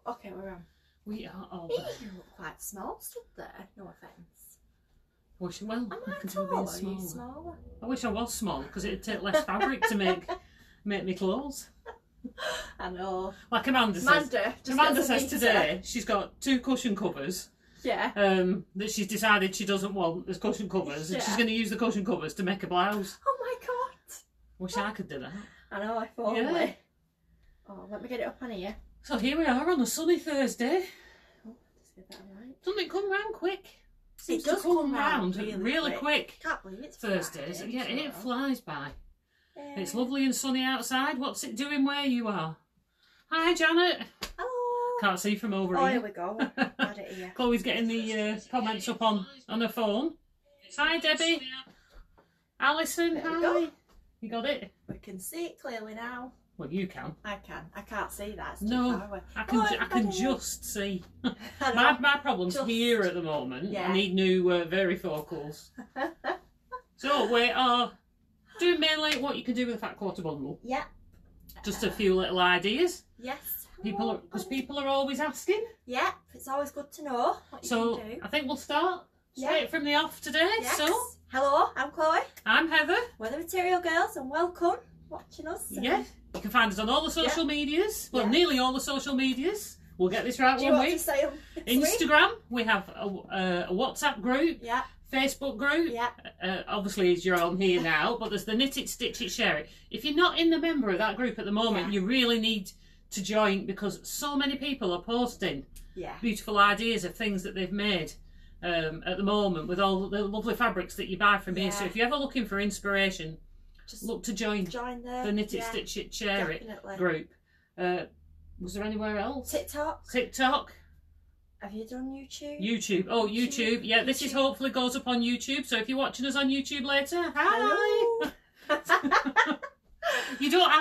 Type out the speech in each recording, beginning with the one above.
Okay, we're on. We are on. You look quite small stood there, no offence. Wish, well, Am I tall? Are you smaller? I wish I was small because it'd take less fabric to make me clothes. I know. Like Amanda says today, she's got 2 cushion covers. Yeah. That she's decided she doesn't want as cushion covers, and she's going to use the cushion covers to make a blouse. Oh my god. Wish I could do that. I know, if only. Yeah. Oh, let me get it up on here. So here we are on a sunny Thursday. Oh, let's get that right. Doesn't it come round quick? It does come round really quick. Can't believe it's Thursdays. Friday, yeah, so. It flies by. Yeah. It's lovely and sunny outside. What's it doing where you are? Hi, Janet. Hello. Can't see from over here. here. Here we go. Got it here. Chloe's getting the comments up on her phone. Hi, Debbie. Alison, hi. You got it? We can see it clearly now. Well, you can. I can. I can't see that. It's too no, far away. I can just see. my problem's just here at the moment. Yeah. I need new varifocals. So we are doing mainly what you can do with a fat quarter bundle. Yeah. Just a few little ideas. Yes. Because people are always asking. Yeah, it's always good to know what you can do. I think we'll start straight from the off today. Yes. So, hello, I'm Chloe. I'm Heather. We're the Material Girls, and welcome watching us. Yeah, you can find us on all the social medias. Well, nearly all the social medias. We'll get this right one week. Instagram. We have a WhatsApp group. Yeah. Facebook group. Yeah. Obviously, as you're on here now, but there's the Knit It, Stitch It, Share It. If you're not in the member of that group at the moment, you really need to join, because so many people are posting beautiful ideas of things that they've made at the moment with all the lovely fabrics that you buy from here. So if you're ever looking for inspiration, just look to join the Knit It, Stitch It, Share It group. Was there anywhere else? TikTok. Have you done YouTube? YouTube. Oh, YouTube. Yeah, this is hopefully goes up on YouTube. So if you're watching us on YouTube later, hi. We don't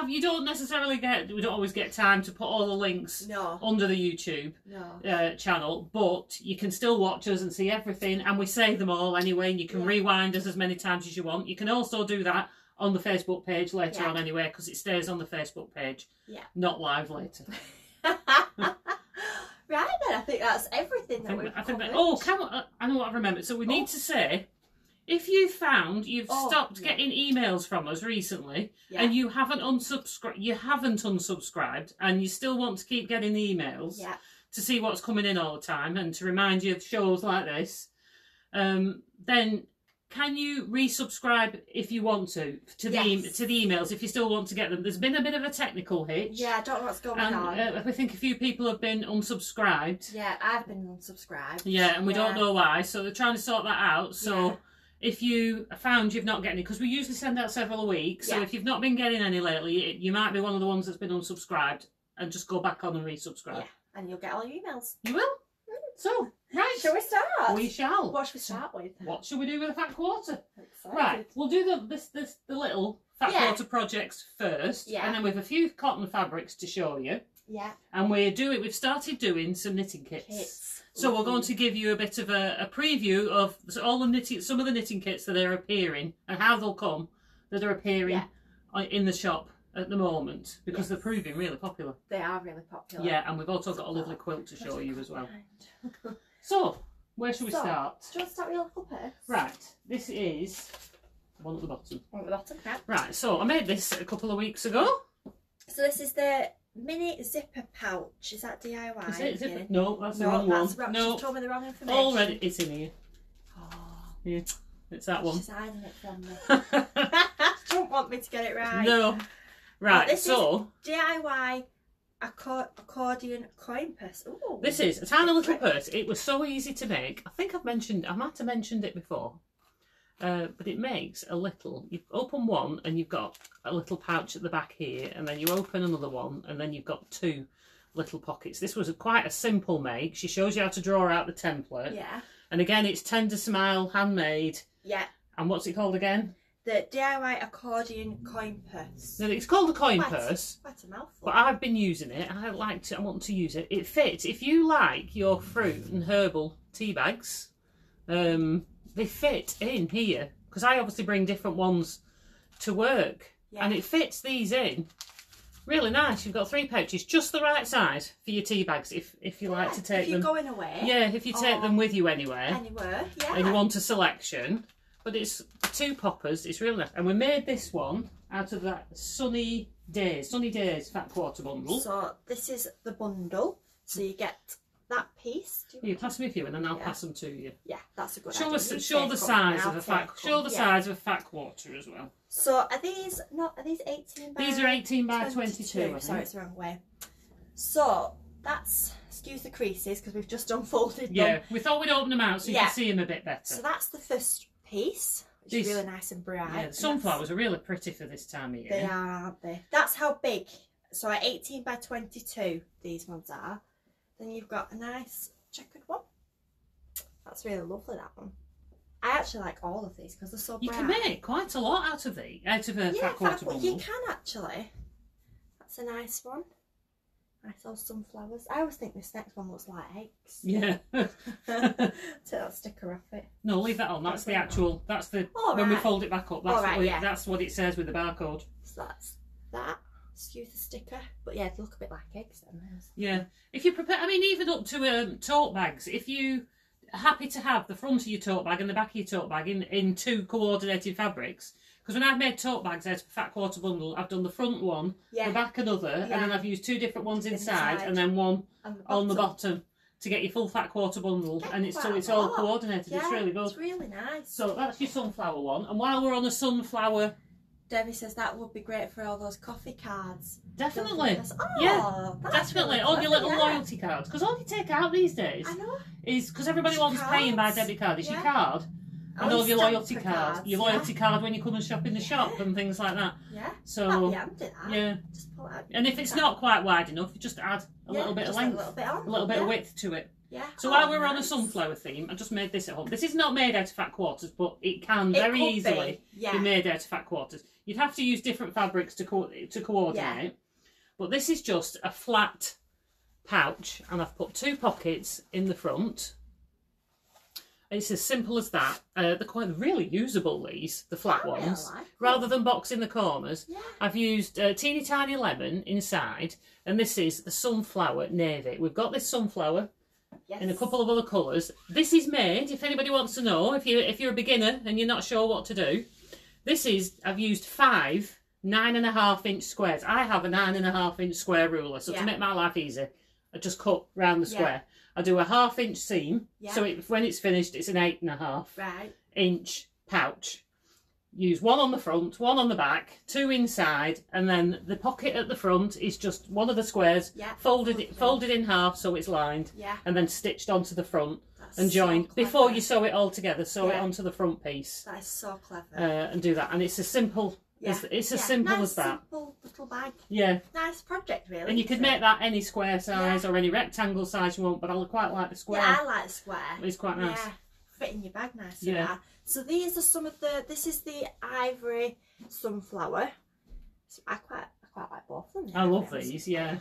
always get time to put all the links under the YouTube channel, but you can still watch us and see everything, and we save them all anyway, and you can rewind us as many times as you want. You can also do that on the Facebook page later on anyway, because it stays on the Facebook page, not live later. Right then, I think that's everything that we've covered. I know what I've remembered. So we need to say, if you found you've stopped getting emails from us recently and you haven't unsubscribed and you still want to keep getting the emails to see what's coming in all the time and to remind you of shows like this, then can you resubscribe if you want to the emails if you still want to get them? There's been a bit of a technical hitch. Yeah, I don't know what's going on. I think a few people have been unsubscribed. Yeah, I've been unsubscribed. Yeah, and we don't know why, so they're trying to sort that out. So if you found you've not getting it, because we usually send out several a week, so if you've not been getting any lately, you might be one of the ones that's been unsubscribed, and just go back on and resubscribe. Yeah, and you'll get all your emails. You will. So, right. Shall we start? We shall. What should we start with? What should we do with a fat quarter? Right, we'll do the little fat quarter projects first, and then with a few cotton fabrics to show you. Yeah. And we've started doing some knitting kits. So we're going to give you a bit of a preview of all the some of the knitting kits that are appearing and how they'll come, that are appearing in the shop at the moment, because they're proving really popular. They are really popular. Yeah, and we've also got a lovely quilt to show you as well. So, where should we start? Do you want to start with your little purse? Right, this is one at the bottom. One at the bottom, yeah. Right, so I made this a couple of weeks ago. So this is the mini zipper pouch. Is that DIY? Is it zipper? No, that's the wrong one. No, she's told me the wrong information. Already, it's in here. Oh. Yeah, it's that one. She's hiding it from me. She don't want me to get it right. No. Right, this is DIY accordion coin purse. Ooh, this is a tiny little purse. It was so easy to make. I think I might have mentioned it before. But it makes a little, you open one and you've got a little pouch at the back here, and then you open another one and then you've got 2 little pockets. This was quite a simple make. She shows you how to draw out the template. Yeah. And again, it's Tender Smile, handmade. Yeah. And what's it called again? The DIY accordion coin purse. No, it's called a coin purse. Quite a mouthful. But I've been using it. I want to use it. It fits. If you like your fruit and herbal tea bags, they fit in here, because I obviously bring different ones to work, and it fits these in Really nice. You've got 3 pouches, just the right size for your tea bags if you like to take them. If you're going away. Yeah, if you take them with you anywhere. Anywhere, yeah. And you want a selection. But it's 2 poppers. It's really nice. And we made this one out of that Sunny Days fat quarter bundle. So this is the bundle. So you get that piece. You pass me a few and then I'll pass them to you. Yeah, that's a good idea. idea. Show the size of a fat. Show the size of a fat quarter as well. So are these 18 by? These are 18 by 22. Sorry, it's the wrong way. So that's, excuse the creases because we've just unfolded them. Yeah, we thought we'd open them out so you can see them a bit better. So that's the first piece, which is really nice and bright. Yeah, the sunflowers are really pretty for this time of year. They are, aren't they? That's how big. So at 18 by 22, these ones are. Then you've got a nice checkered one. That's really lovely, that one. I actually like all of these because they're so bright. You can make quite a lot out of a fat quarter bundle. You can actually. That's a nice one. Nice old sunflowers. I always think this next one looks like eggs. Yeah. Take that sticker off it. No, leave that on. That's the actual. That's the when we fold it back up. That's that's what it says with the barcode. So that's that. Excuse the sticker, but yeah, they look a bit like eggs then. Yeah, if you prepare, I mean, even up to tote bags, if you are happy to have the front of your tote bag and the back of your tote bag in 2 coordinated fabrics, because when I've made tote bags out of a fat quarter bundle, I've done the front one, the back another, and then I've used 2 different ones inside and then one on the bottom to get your full fat quarter bundle, and it's all coordinated. It's really good. It's really nice. So that's your sunflower one, and while we're on a sunflower. Debbie says that would be great for all those coffee cards. Definitely. Definitely. All your little loyalty cards. Because all you take out these days is, because everybody wants paying by debit card, is your card. And all your loyalty cards. Your loyalty card when you come and shop in the shop and things like that. Yeah. So, yeah. Just pull it out. And if it's not quite wide enough, you just add a little bit of length. A little bit of width to it. Yeah. So while we're on a sunflower theme, I just made this at home. This is not made out of fat quarters, but it can very easily be made out of fat quarters. You'd have to use different fabrics to coordinate. Yeah. But this is just a flat pouch, and I've put 2 pockets in the front. It's as simple as that. They're quite really usable, these, the flat ones. Like rather than boxing the corners, I've used teeny tiny lemon inside, and this is the sunflower navy. We've got this sunflower in a couple of other colours. This is made, if anybody wants to know, if you're a beginner and you're not sure what to do, this is, I've used 5 9.5-inch squares. I have a 9.5-inch square ruler, so to make my life easy, I just cut round the square. I do a 1/2-inch seam, so when it's finished, it's an 8.5-inch pouch. Use 1 on the front, 1 on the back, 2 inside, and then the pocket at the front is just one of the squares folded in half so it's lined, and then stitched onto the front. And joined before you sew it all together. Sew it onto the front piece. That is so clever. And do that, and it's as simple as simple as that. Simple little bag. Yeah. Nice project, really. And you could make that any square size or any rectangle size you want, but I quite like the square. Yeah, I like the square. It's quite nice. Yeah, fit in your bag nicely. Yeah. So these are some of the. This is the ivory sunflower. So I quite like both of them. I love these. Yeah.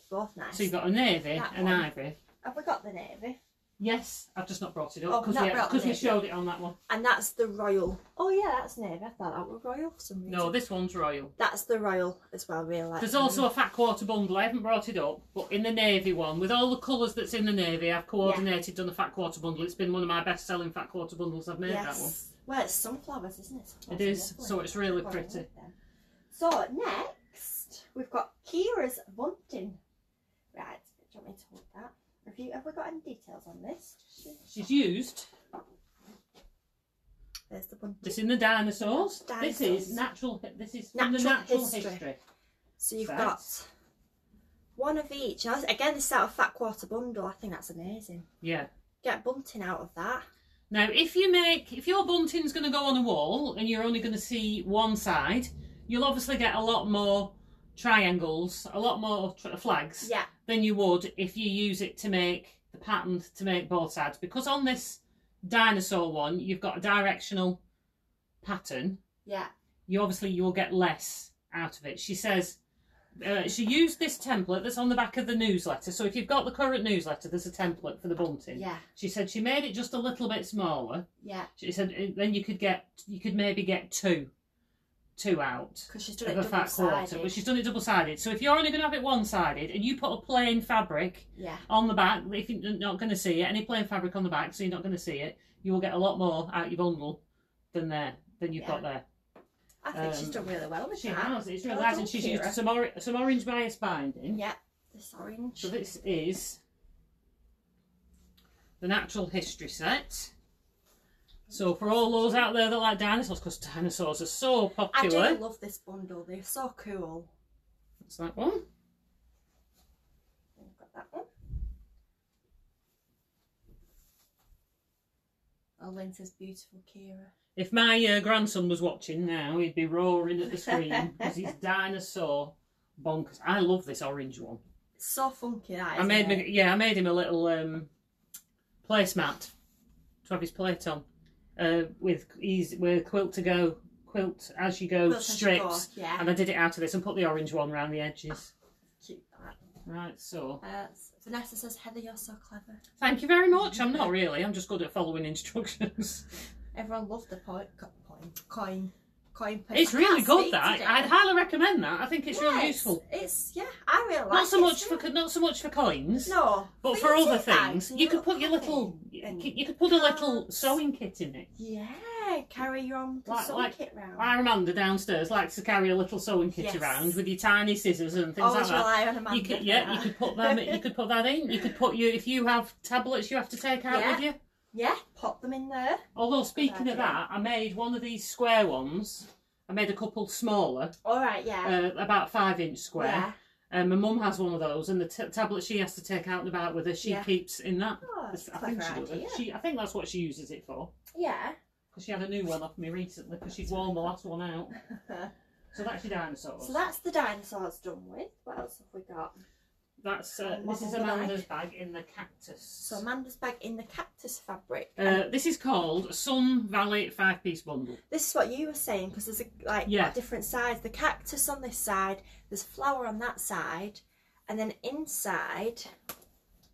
Both nice. So you've got a navy and ivory. Have we got the navy? Yes, I've just not brought it up because we showed it on that one. And that's the royal. Oh yeah, that's navy. I thought that was royal for some reason. No, this one's royal. That's the royal as well, really. There's also a fat quarter bundle. I haven't brought it up, but in the navy one, with all the colours that's in the navy, I've coordinated, done a fat quarter bundle. It's been one of my best-selling fat quarter bundles I've made, that one. Well, it's sunflowers, isn't it? It is, so it's really pretty. So next, we've got Kira's bunting. Right, do you want me to hold that? Have we got any details on this? She's used. There's the bunting. This in the dinosaurs. This is natural. This is from the natural history. So you've got 1 of each. Again, this is out of fat quarter bundle. I think that's amazing. Yeah. Get bunting out of that. Now, if your bunting's going to go on a wall and you're only going to see one side, you'll obviously get a lot more triangles, a lot more flags than you would if you use it to make the pattern to make both sides. Because on this dinosaur one, you've got a directional pattern. Yeah. You will get less out of it. She says she used this template that's on the back of the newsletter. So if you've got the current newsletter, there's a template for the bunting. Yeah. She said she made it just a little bit smaller. Yeah. She said then you could maybe get two two out because she's done it of a fat quarter, but she's done it double-sided. So if you're only going to have it one-sided and you put a plain fabric on the back, if you're not going to see it, any plain fabric on the back, so you're not going to see it, you will get a lot more out your bundle than you've got there. I think she's done really well with that. She has. It's really nice, and she's used some orange bias binding. Yeah, this orange. So this is the Natural History set. So for all those out there that like dinosaurs, because dinosaurs are so popular. I do love this bundle. They're so cool. That's that one. I've got that one. Oh, Lynn says beautiful Kira. If my grandson was watching now, he'd be roaring at the screen because he's dinosaur bonkers. I love this orange one. It's so funky, that, I made him a little placemat to have his plate on. With Quilt as you go strips, and I did it out of this and put the orange one around the edges. Cute that. Right, so Vanessa says, Heather, you're so clever. Thank you very much. I'm not really. I'm just good at following instructions. Everyone loved the coin. It's really good. That I'd highly recommend that. I think it's really useful. I really like not so much for coins. No, but for other things, you could put your little. You could put a little sewing kit in it. Yeah, carry your own sewing kit around. Our Amanda downstairs likes to carry a little sewing kit around with your tiny scissors and things like that. Rely on Amanda. You could put them. You could put that in. You could put if you have tablets you have to take out with you. Yeah, pop them in there. Although, speaking of that, I made one of these square ones. I made a couple smaller. Alright, yeah. About 5-inch square. Yeah. My mum has one of those, and the tablet she has to take out and about with her, she keeps in that. Oh, that's a clever idea. I think that's what she uses it for. Yeah. Because she had a new one off me recently, because she'd worn the last one out. So that's your dinosaurs. So that's the dinosaurs done with. What else have we got? That's this is Amanda's bag in the cactus. So Amanda's bag in the cactus fabric. This is called Sun Valley 5-piece bundle. This is what you were saying, because there's different sides. The cactus on this side, there's flower on that side, and then inside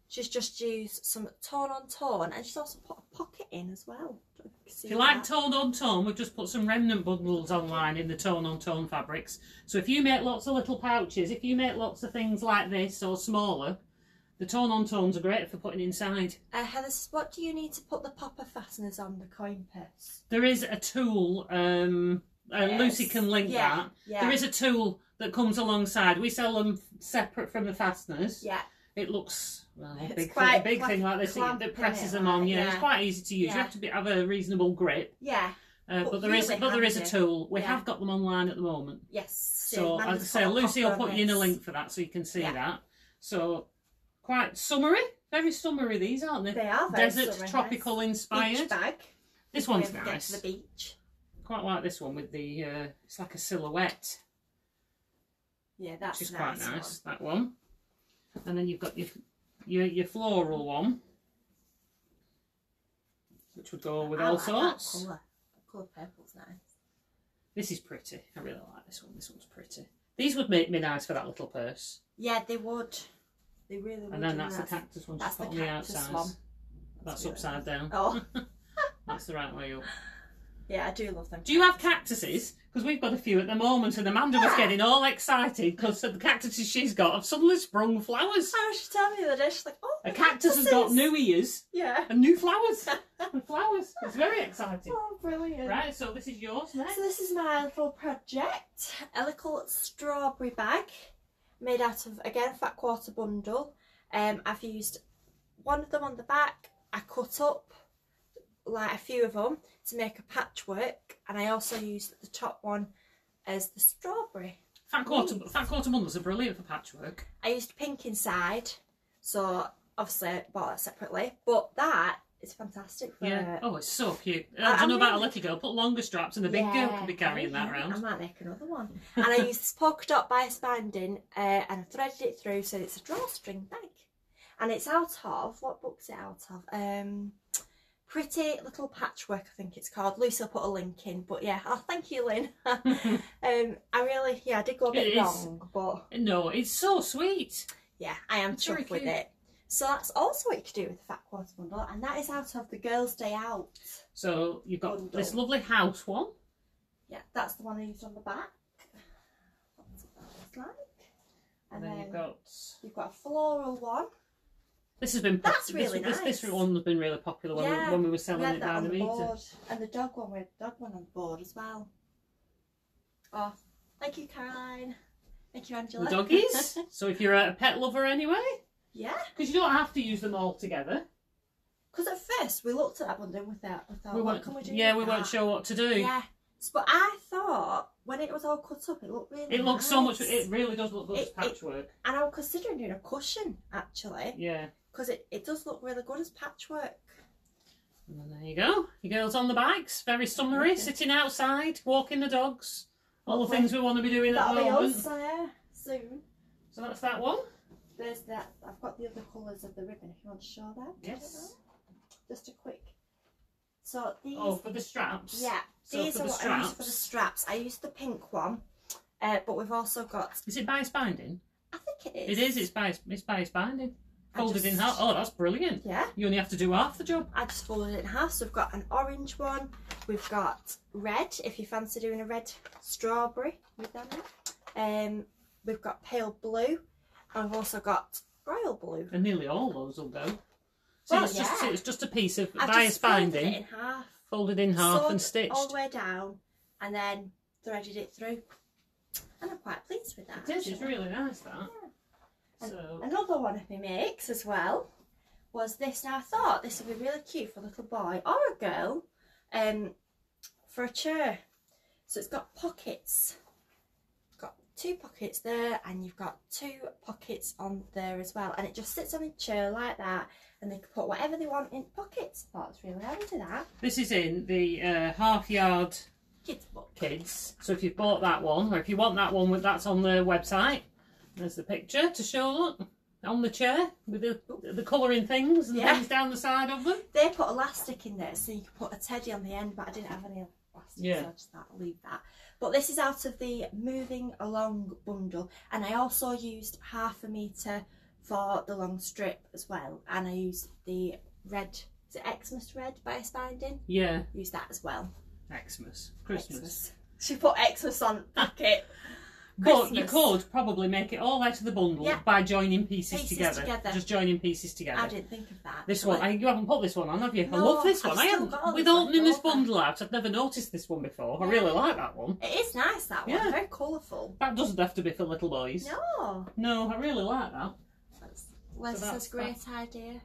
she's just used some tone on tone, and she's also put a pocket in as well. If you like tone on tone, we've just put some remnant bundles online in the tone on tone fabrics. So if you make lots of little pouches, if you make lots of things like this or smaller, the tone on tones are great for putting inside. Heather says, what do you need to put the popper fasteners on the coin purse? There is a tool, Lucy can link that. Yeah. There is a tool that comes alongside. We sell them separate from the fasteners. Yeah. It looks a big thing like this that presses them on. Yeah, it's quite easy to use. You have to have a reasonable grip. Yeah. But there is a tool. We have got them online at the moment. Yes. So as I say, Lucy will put you in a link for that so you can see that. So quite summery, very summery these, aren't they? They are very desert, tropical inspired. Beach bag. This one's nice. Get to the beach. Quite like this one with the. It's like a silhouette. Yeah, that's which is quite nice. That one. And then you've got your floral one, which would go with all sorts. That colour purple's nice. This is pretty. I really like this one. This one's pretty. These would make me nice for that little purse. Yeah, they would. They really would. And then that's the cactus one. That's the cactus one. That's really upside down. Oh. That's the right way up. Yeah, I do love them. Do you have cactuses? Because we've got a few at the moment, and Amanda was getting all excited because the cactuses she's got have suddenly sprung flowers. I was telling you the other day, she's like, oh, a cactus has got new ears. Yeah. And new flowers. And flowers. It's very exciting. Oh, brilliant. Right, so this is yours next. So this is my little project. A little strawberry bag made out of, again, fat quarter bundle. I've used one of them on the back. I cut up like a few of them to make a patchwork, and I also used the top one as the strawberry. Fat quarter bundles are brilliant for patchwork. I used pink inside, so obviously I bought that separately, but that is fantastic for oh, it's so cute. I don't know about a little girl, put longer straps and the big girl can be carrying that around. I might make another one. And I used this polka dot bias binding and I threaded it through so it's a drawstring bag. And it's out of, what book's it out of? Pretty Little Patchwork, I think it's called. Lucy will put a link in, but yeah, oh, thank you, Lynn. I did go a bit wrong, but no, it's so sweet. Yeah, I am chuffed with it. So that's also what you could do with the fat quarter bundle, and that is out of the Girls' Day Out. So you've got this lovely house one. Yeah, that's the one I used on the back. That's what that looks like. And then you've got a floral one. This has been that's really nice. This one has been really popular when we were selling it by the meter. Board. And the dog one, we had the dog one on the board as well. Oh, thank you, Caroline. Thank you, Angela. The doggies. So if you're a pet lover anyway. Yeah. Because you don't have to use them all together. Because at first we looked at that one, didn't we? What can we do? Yeah, we weren't sure what to do. Yeah. But I thought when it was all cut up, it looked really nice. It looks so much. It really does look good as patchwork. And I was considering doing a cushion actually. Yeah. Because it does look really good as patchwork. And then there you go. Your girls on the bikes, very summery, sitting outside, walking the dogs. All the things we want to be doing at the moment. That'll be us soon. So that's that one. There's that. I've got the other colours of the ribbon if you want to show that. Yes. Just a quick. So these. Oh, for the straps. Yeah. So these are what I use for the straps. I used the pink one, but we've also got. Is it bias binding? I think it is. It is. It's bias binding. Folded in half. Oh, that's brilliant. Yeah. You only have to do half the job. I just folded it in half. So we've got an orange one. We've got red, if you fancy doing a red strawberry with them. We've got pale blue. And we've also got royal blue. And nearly all those will go. So well, it's just a piece of I've bias binding. Folded it in half. Folded in half and stitched. All the way down. And then threaded it through. And I'm quite pleased with that. It is. It's really nice, that. Yeah. So. Another one of my makes as well was this. Now I thought this would be really cute for a little boy or a girl for a chair. So it's got pockets. It's got 2 pockets there and you've got 2 pockets on there as well. And it just sits on a chair like that and they can put whatever they want in pockets. I thought it was really handy that. This is in the half yard kids book. So if you've bought that one or if you want that one, that's on the website. There's the picture to show, look, on the chair with the colouring things and things down the side of them. They put elastic in there so you could put a teddy on the end, but I didn't have any elastic, so I just thought I'll leave that. But this is out of the Moving Along bundle, and I also used 1/2 metre for the long strip as well, and I used the red, is it Xmas red bias binding? Yeah. Use that as well. Xmas. Christmas. She put Xmas on the packet. But you could probably make it all out of the bundle by joining pieces together. Just joining pieces together. I didn't think of that. This one, you haven't put this one on, have you? No, I love this one. I haven't. With opening this bundle out, I've never noticed this one before. I really like that one. It is nice, that one. Very colourful. That doesn't have to be for little boys. No. No, I really like that. Les says, great idea.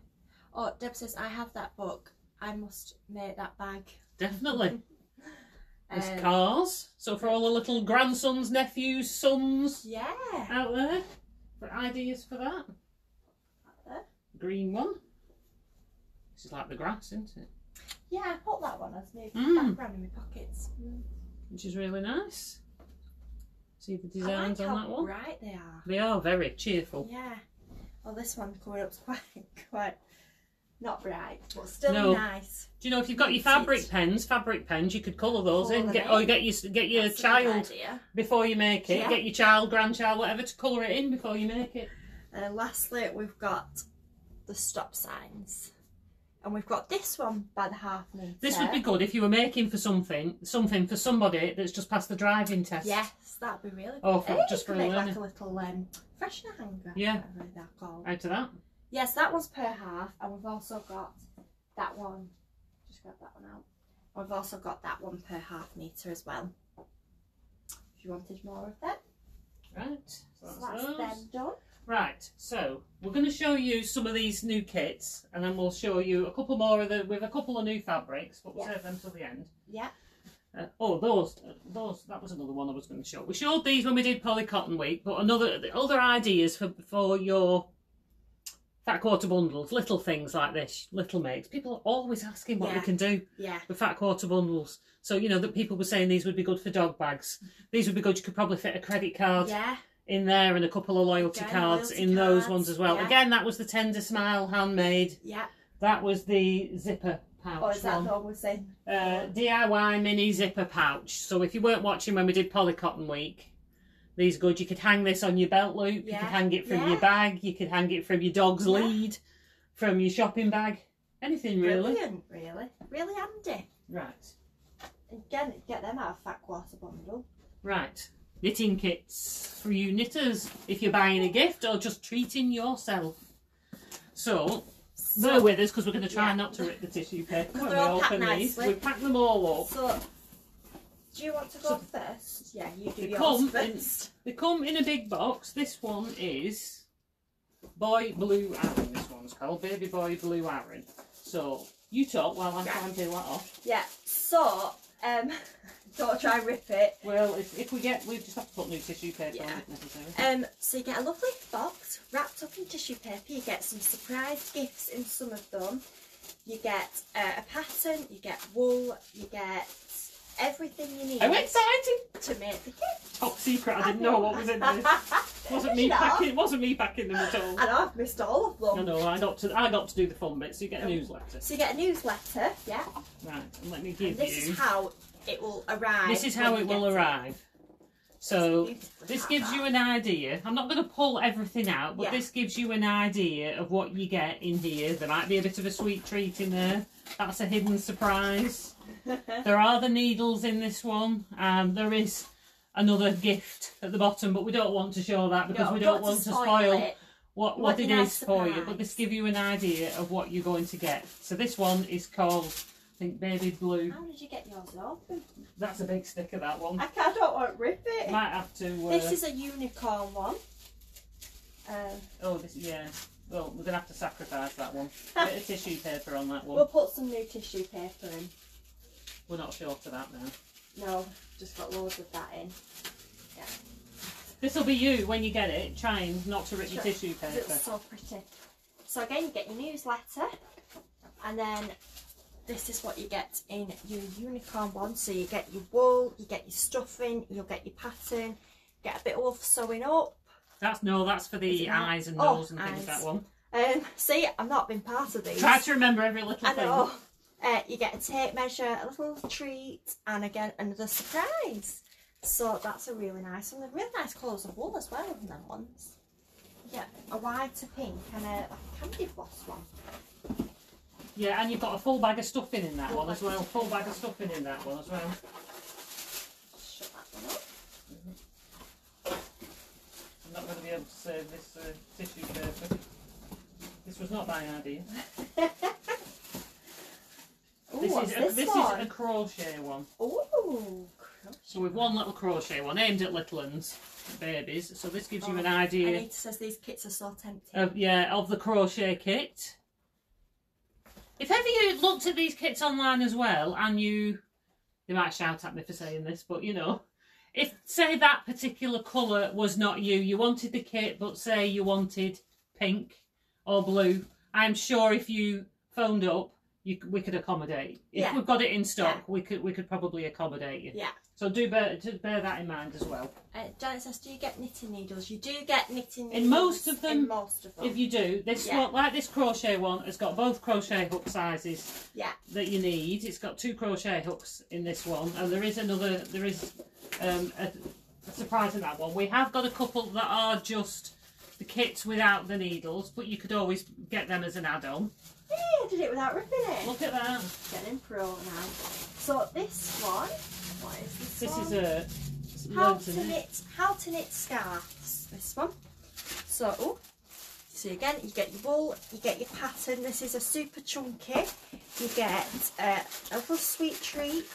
Oh, Deb says, I have that book. I must make that bag. Definitely. There's cars, so for all the little grandsons, nephews, sons out there, for ideas for that. Green one. This is like the grass, isn't it? Yeah, I put that one as my background in my pockets. Which is really nice. See the designs on that one? I like how bright they are. They are very cheerful. Yeah. Well, this one coming up's quite not bright, but still nice. Do you know, if you've got your fabric pens, you could colour those in. Get your child before you make it. Get your child, grandchild, whatever, to colour it in before you make it. Lastly, we've got the stop signs, and we've got this one by the 1/2 metre. This would be good if you were making for something for somebody that's just passed the driving test. Yes, that'd be really good. Or just for a learner. Like a little freshener hanger. Yeah. Whatever they're called. Out of that. Yes, that one's per 1/2, and we've also got that one. Just grab that one out. We've also got that one per 1/2 metre as well. If you wanted more of them. Right. So that's them done. Right. So we're going to show you some of these new kits, and then we'll show you a couple more with a couple of new fabrics, but we'll save them till the end. Yeah. Those. That was another one I was going to show. We showed these when we did Poly Cotton Week, but other ideas for your fat quarter bundles, little things like this, little makes. People are always asking what we can do with fat quarter bundles. So, you know, that people were saying these would be good for dog bags. These would be good. You could probably fit a credit card in there and a couple of loyalty cards in those ones as well. Again, that was the Tender Smile handmade. Yeah. That was the zipper pouch. Or is that the one we're saying? DIY mini zipper pouch. So if you weren't watching when we did Poly Cotton Week, these are good. You could hang this on your belt loop. You could hang it from your bag. You could hang it from your dog's lead, from your shopping bag. Anything really. Brilliant, really. Really handy. Right. Again, get them out of fat quarter bundle. Right. Knitting kits for you knitters, if you're buying a gift or just treating yourself. So bear with us because we're going to try not to rip the tissue paper when we open these. We pack them all up. So, do you want to go first? Yeah, you do yours first. They come in a big box. This one is Boy Blue Aaron. This one's called Baby Boy Blue Aaron. So you talk while I'm trying to peel that off. Yeah. So don't try and rip it. Well, if we just have to put new tissue paper on it necessarily. So you get a lovely box wrapped up in tissue paper. You get some surprise gifts in some of them. You get a pattern. You get wool. You get everything you need. I'm excited to make the kit. Top secret. I didn't know what was in this. Wasn't me packing them at all. And I've missed all of them. No, I got to do the fun bit. So you get a newsletter. So you get a newsletter, yeah. Right, and let me give you. This is how it will arrive. This is how it will arrive. So this gives you an idea. I'm not going to pull everything out, but this gives you an idea of what you get in here. There might be a bit of a sweet treat in there. That's a hidden surprise. There are the needles in this one. There is another gift at the bottom, but we don't want to show that because we don't want to spoil what it is for you. But this gives you an idea of what you're going to get. So this one is called, I think, Baby Blue. How did you get yours open? That's a big sticker, that one. I don't want to rip it. Might have to. This is a unicorn one. Well, we're going to have to sacrifice that one. Bit of tissue paper on that one. We'll put some new tissue paper in. We're not short of that now. No, just got loads of that in. Yeah. This will be you when you get it, trying not to rip your tissue paper. It's so pretty. So again, you get your newsletter, and then this is what you get in your unicorn one. So you get your wool, you get your stuffing, you'll get your pattern, get a bit of sewing up. That's for the eyes and nose and things. That one. See, I've not been part of these. Try to remember every little thing. I know. You get a tape measure, a little treat, and again another surprise. So that's a really nice one. They're really nice colours of wool as well in them ones. Yeah, a white, a pink, and a candy floss one. Yeah, and you've got a full bag of stuffing in that one as well. Full bag of stuffing in that one as well. Shut that one up. I'm not going to be able to save this tissue paper. This was not my idea. This is a crochet one. Ooh, crochet. So we've one little crochet one aimed at little uns, babies. So this gives you an idea. Anita says these kits are so tempting. Of the crochet kit. If ever you looked at these kits online as well, and they might shout at me for saying this, but you know, if say that particular colour was not you wanted the kit, but say you wanted pink or blue, I'm sure if you phoned up, we could accommodate. If we've got it in stock, we could probably accommodate you. Yeah. So do bear that in mind as well. Janet says, do you get knitting needles? You do get knitting needles. In most of them. If you do, one, like this crochet one, has got both crochet hook sizes. Yeah. That you need. It's got 2 crochet hooks in this one, and there is a surprise in that one. We have got a couple that are just the kits without the needles, but you could always get them as an add-on. Yeah, I did it without ripping it. Look at that. Getting pro now. So this one, what is this one? This is How to Knit Scarves. This one. So again, you get your wool, you get your pattern. This is a super chunky. You get a little sweet treat.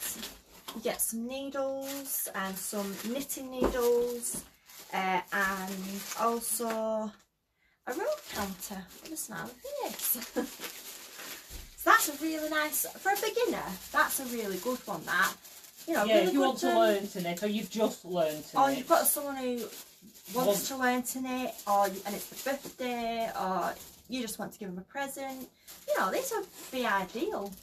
You get some needles and some knitting needles, and also a row counter. What a smell of this. So that's a really nice, for a beginner, that's a really good one, that. You know, yeah, really if you want to learn to knit, or you've just learned to knit. Or you've got someone who wants to learn to knit, and it's their birthday, or you just want to give them a present. You know, these would be ideal.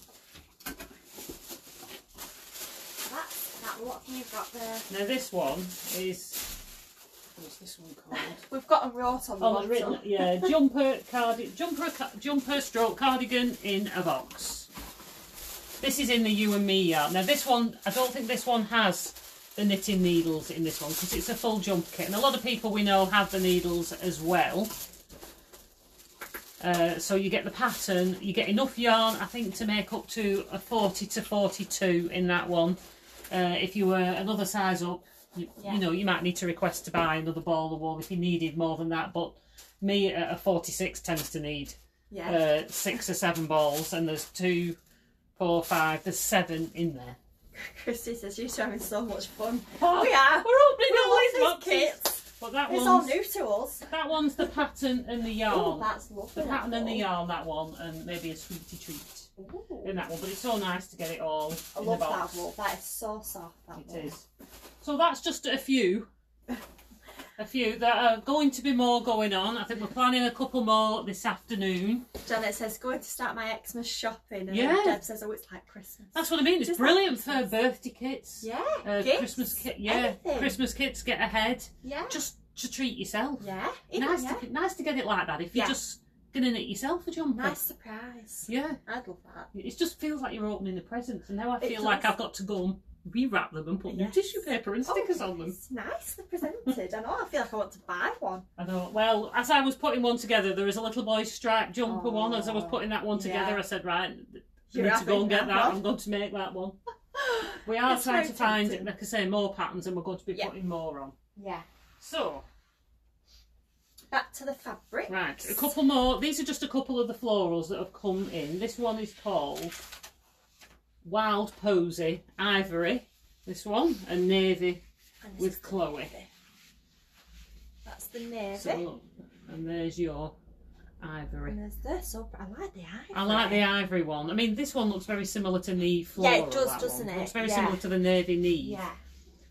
What have you got there? Now this one is, what's this one called? We've got a wrote on the bottom. Yeah, jumper stroke cardigan in a box. This is in the You and Me yarn. Now this one, I don't think this one has the knitting needles in this one because it's a full jumper kit, and a lot of people we know have the needles as well. So you get the pattern, you get enough yarn, I think, to make up to a 40 to 42 in that one. If you were another size up, you know, you might need to request to buy another ball of wool if you needed more than that. But me at a 46 tends to need 6 or 7 balls, and there's 2, 4, 5, there's 7 in there. Christy says you're having so much fun. Oh, we are. We're opening all these boxes. Kits. But that it's all new to us. That one's the pattern and the yarn. Oh, that's lovely. The pattern and the yarn, that one, and maybe a sweetie treat in that one. But it's so nice to get it all in the box. I love that wool. That is so soft. It is. So that's just a few. That are going to be more going on. I think we're planning a couple more this afternoon. Janet says, going to start my Xmas shopping. And Deb says, oh, it's like Christmas. That's what I mean. It's brilliant for birthday kits. Yeah. Christmas kit. Yeah. Anything. Christmas kits get ahead. Yeah. Just to treat yourself. Yeah. Nice to get it like that. If you're just going to knit yourself a jumper. Nice surprise. Yeah. I'd love that. It just feels like you're opening the presents. And now I feel like I've got to go and rewrap them and put new tissue paper and stickers on them. It's nicely presented. I know, I feel like I want to buy one. I know. Well, as I was putting one together, there was a little boy striped jumper one. As I was putting that one together, I said, right, you need to go and get that. I'm going to make that one. We are trying to find, like I say, more patterns, and we're going to be putting more on. Yeah. So, back to the fabric. Right, a couple more. These are just a couple of the florals that have come in. This one is called Wild Posy Ivory, this one, and Navy with Chloe. That's the Navy. So, and there's your Ivory. And there's this. Oh, I like the Ivory. I like the Ivory one. I mean, this one looks very similar to the floral. Yeah, it does, doesn't it? It looks very similar to the Navy Neve. Yeah.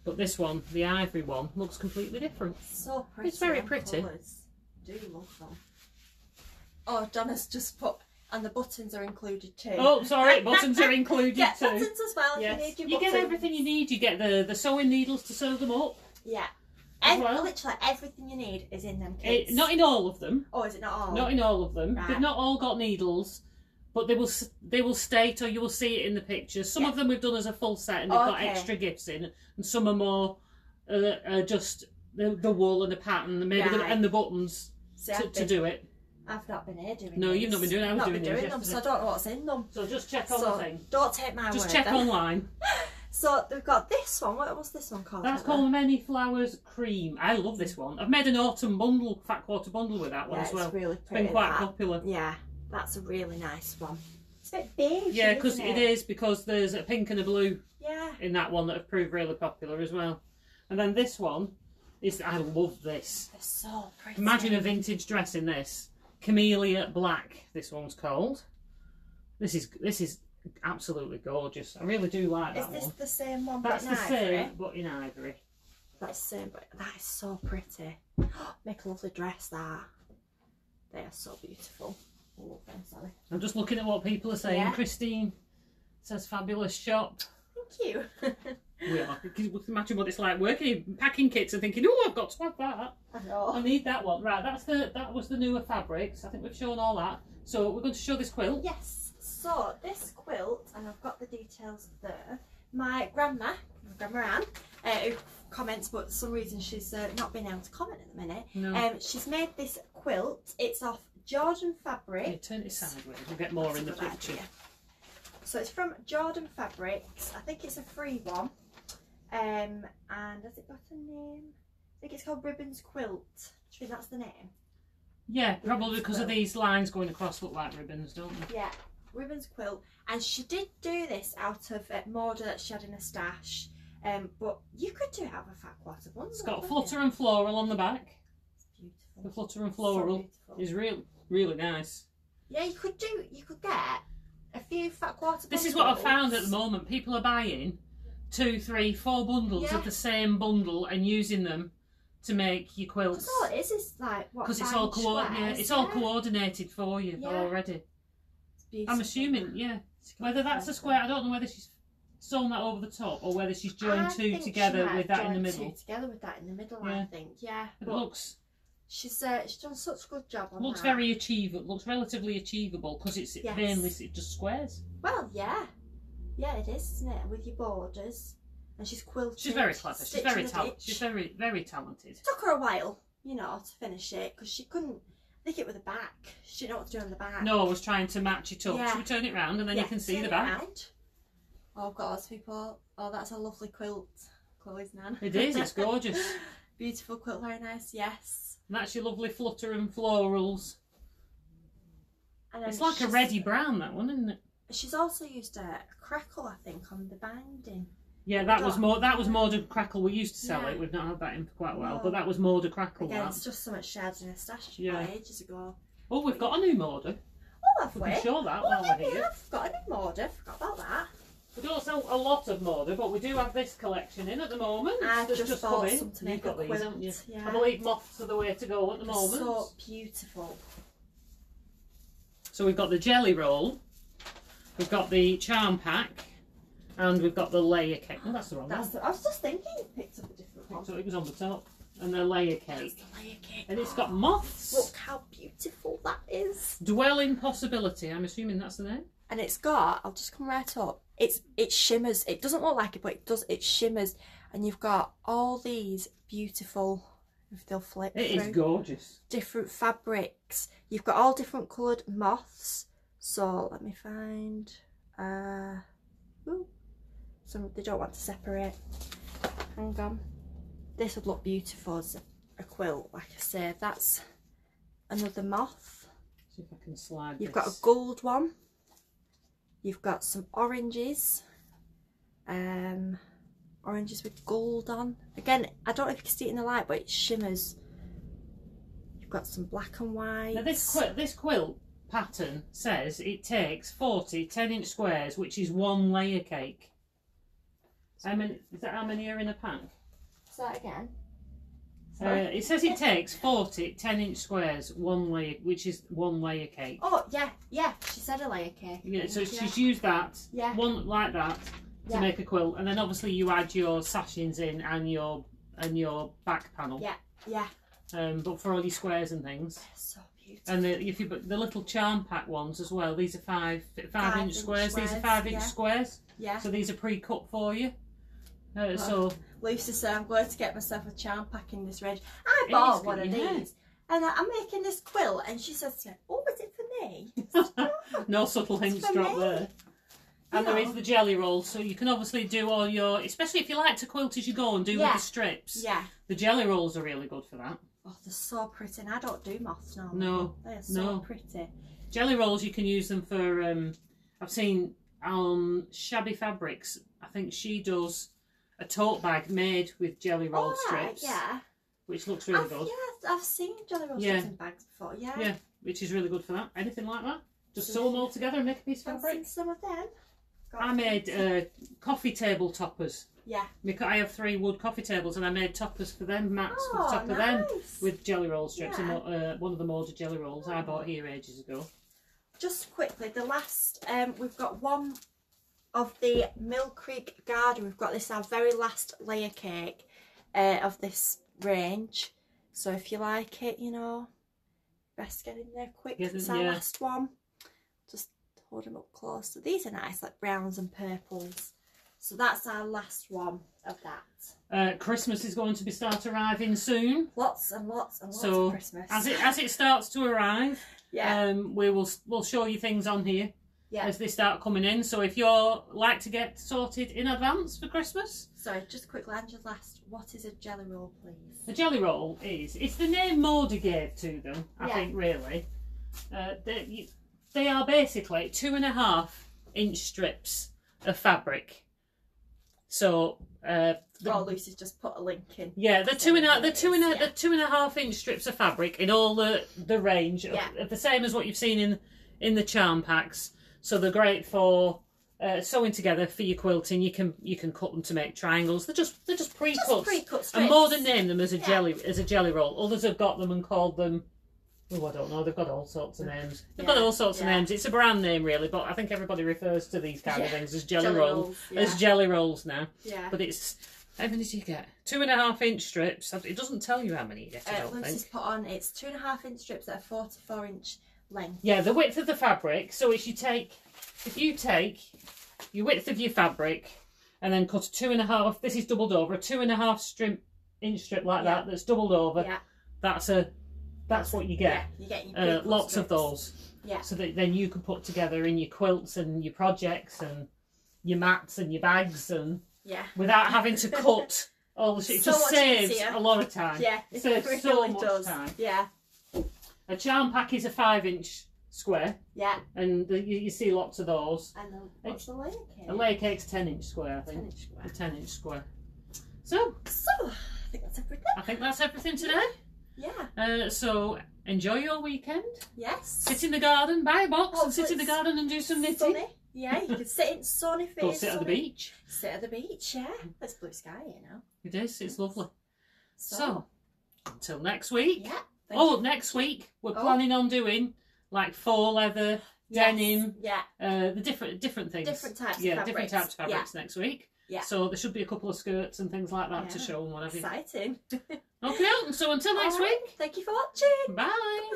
But this one, the Ivory one, looks completely different. So pretty. It's very pretty. Colours. Do love them. Oh, Donna's just put... And the buttons are included too. Oh, sorry, buttons are included too. Buttons as well if you need your buttons. You get everything you need. You get the sewing needles to sew them up. Yeah. Well. Literally everything you need is in them kits. Not in all of them. Oh, is it not all? Not in all of them. Right. They've not all got needles, but they will state, or you will see it in the pictures. Some of them we've done as a full set, and they've got extra gifts in, and some are more just the wool and the pattern, and maybe and the buttons to do it. I've not been here doing No, you've not been doing it. I was doing them, so I don't know what's in them. So just check on the thing. Don't take my word. Just check online. So we've got this one. What's this one called? That's called Many Flowers Cream. I love this one. I've made an autumn bundle, fat quarter bundle with that one as well. It's really pretty. It's been quite popular. Yeah, that's a really nice one. It's a bit beige. Yeah, because it is, because there's a pink and a blue in that one that have proved really popular as well. And then this one is, I love this. They're so pretty. Imagine a vintage dress in this. Camellia Black, this one's called. This is absolutely gorgeous. I really do like that one. Is this the same one? That's the same, but in ivory. That's the same, but that is so pretty. Make a lovely dress, that. They are so beautiful. I love them, sorry. I'm just looking at what people are saying. Yeah. Christine says fabulous shop. Thank you. Yeah, imagine what it's like working in packing kits and thinking, oh, I've got to have that. I know. I need that one. Right, that was the newer fabrics. I think we've shown all that. So we're going to show this quilt. Yes. So this quilt, and I've got the details there. My grandma Anne, who comments, but for some reason she's not been able to comment at the minute. No. She's made this quilt. It's off Jordan fabric. Yeah, turn it sideways. We'll get more in the picture. Idea. So it's from Jordan Fabrics. I think it's a free one. And has it got a name? I think it's called Ribbons Quilt. Do you think that's the name? Yeah, probably because of these lines going across look like ribbons, don't they? Yeah, Ribbons Quilt. And she did do this out of mortar that she had in a stash. But you could have a fat quarter bundle. It's got flutter and floral on the back. It's beautiful. The flutter and floral is really nice. Yeah, you could get a few fat quarter bundles. This is what I've found at the moment. People are buying 2, 3, 4 bundles of the same bundle and using them to make your quilts. Because all it is like what? Because it's all all coordinated for you already. I'm assuming, whether that's a square. I don't know whether she's sewn that over the top or whether she's joined two together with that in the middle. Together with that in the middle, I think. Yeah. It looks. She's done such a good job on looks that. very achievable. Looks relatively achievable because it's mainly just squares. Well, yeah, it is, isn't it? With your borders, and she's quilted. She's very clever. She's very talented. She's very talented. It took her a while, to finish it because she couldn't. I think it was the back. She didn't know what to do on the back. No, I was trying to match it up. Should we turn it round and then you can see the back? Oh, I've got lots of people. Oh, that's a lovely quilt. Chloe's nan. It is, it's gorgeous. Beautiful quilt, very nice, yes. And that's your lovely flutter and florals. And it's like a reddy brown, that one, isn't it? She's also used a crackle, I think, on the binding. Yeah, that was more to crackle. We used to sell it. We've not had that in for quite a while, but that was more to crackle. Again, it's just so much shared in a stash ages ago. Oh, we've got a new mortar. Oh, have we? We can show that while we're here. I've got a new mortar. Forgot about that. We don't sell a lot of mortar, but we do have this collection in at the moment. I've just bought some to make You've got a quilt. these, haven't you? Yeah. I believe moths are the way to go at the moment. So beautiful. So we've got the jelly roll, we've got the charm pack, and we've got the layer cake. Oh, that's the wrong one. I was just thinking you picked up a different one. So it was on the top. And the layer cake. That's the layer cake. And it's got moths. Look how beautiful that is. Dwelling Possibility, I'm assuming that's the name. And it's got, I'll just come right up. It shimmers. It doesn't look like it, but it does. It shimmers. And you've got all these beautiful, if they'll flip through. It is gorgeous. Different fabrics. You've got all different coloured moths. So let me find. Some they don't want to separate. Hang on. This would look beautiful as a quilt, like I said. That's another moth. See if I can slide. You've got a gold one. You've got some oranges. Oranges with gold on. Again, I don't know if you can see it in the light, but it shimmers. You've got some black and white. Now this quilt pattern says it takes 40 10-inch squares, which is one layer cake. How many are in a pack? Say that again. It says it takes 40 10-inch squares, which is one layer cake. Oh yeah, she said a layer cake. Yeah, so she's used that, one like that, to make a quilt, and then obviously you add your sashings in and your back panel. Yeah. But for all your squares and things. So beautiful. And if you put the little charm pack ones as well, these are 5-inch squares. These are 5-inch squares. Yeah. So these are pre-cut for you. So Lucy said, I'm going to get myself a charm pack in this range. I bought one of these. And I'm making this quilt, and she says to me, oh, is it for me? No subtle hints dropped there. And there is the jelly roll, so you can obviously do all your, especially if you like to quilt as you go and do with the strips. Yeah. The jelly rolls are really good for that. Oh, they're so pretty, and I don't do moths now. No. They are so pretty. Jelly rolls, you can use them for, I've seen on Shabby Fabrics, I think she does a tote bag made with jelly roll strips. Yeah. Which looks really good. Yeah, I've seen jelly roll strips in bags before. Yeah. Yeah, which is really good for that. Anything like that. Just sew them all together and make a piece of fabric. I've seen some of them. I made coffee table toppers. Yeah. I have 3 wood coffee tables, and I made toppers for them, mats for the top of them with jelly roll strips. And one of the ordered jelly rolls I bought here ages ago. Just quickly, the last we've got one of the Mill Creek Garden. We've got this our very last layer cake of this range. So if you like it, you know, best get in there quick. It's our last one. Just hold them up close. So these are nice, like browns and purples. So that's our last one of that. Christmas is going to start arriving soon. Lots and lots and lots of Christmas. As it starts to arrive, we'll show you things on here as they start coming in. So if you're like to get sorted in advance for Christmas. Sorry, just quickly, Angela's last. What is a jelly roll, please? A jelly roll it's the name Maudie gave to them, I think, really. They are basically 2.5-inch strips of fabric. So Lucy's just put a link in. Yeah, the 2.5-inch strips of fabric in all the range of the same as what you've seen in the charm packs. So they're great for sewing together for your quilting. You can cut them to make triangles. They're just pre-cut. Strips. And more than name them as a jelly roll. Others have got them and called them. Oh, I don't know. They've got all sorts of names. They've got all sorts of names. It's a brand name, really, but I think everybody refers to these kind of things as jelly rolls. As jelly rolls now. Yeah. But it's, how many do you get? 2.5-inch strips. It doesn't tell you how many you get, I don't Lucy's put on, it's 2.5-inch strips at a 44-inch length. Yeah, the width of the fabric. So if you take your width of your fabric and then cut a 2.5, this is doubled over, a 2.5-inch strip like that that's doubled over. Yeah. That's what you get. Yeah, you get your lots of those. Yeah. So that then you can put together in your quilts and your projects, and your mats and your bags and yeah, without having to cut all the shit. It just saves a lot of time. Yeah, it saves so much does. time. Yeah. A charm pack is a 5-inch square. Yeah. And you see lots of those. And what's the layer cake? A layer cake's 10-inch square, I think. 10-inch square. A 10-inch square. So, I think that's everything. I think that's everything today. Yeah. So, enjoy your weekend. Yes. Sit in the garden, buy a box and sit in the garden and do some knitting. Sunny. Yeah, you can sit in sunny. Go sit at the beach. Sit at the beach, yeah. It's blue sky, you know. It is, it's lovely. So until next week. Yeah. Next week we're planning on doing like faux leather, denim, the different things. Different types of fabrics. Different types of fabrics next week. Yeah. So there should be a couple of skirts and things like that to show and whatever. Exciting. Okay, so until next week. Thank you for watching. Bye.